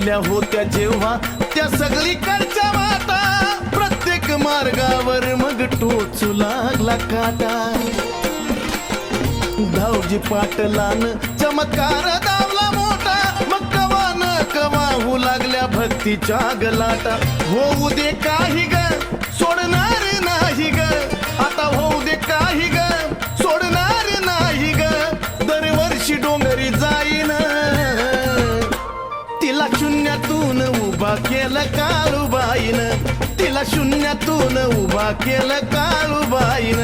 उठल्या होत्या जेव्हा त्या सगळीकडच्या वाटा, प्रत्येक मार्गावर मग टोचू लागला काटा. धावजी पाटलान चमत्कार दावला मोठा, मग कवा न कवा होऊ लागल्या भक्तीच्या गलाटा. होऊ दे काही ग सोडणार नाही ग, आता होऊ दे काही ग सोडणार नाही ग. दरवर्षी डोंगरी जाईन, तिला शून्यातून उभा केलं काळूबाईन, तिला शून्यातून उभा केलं काळूबाईन.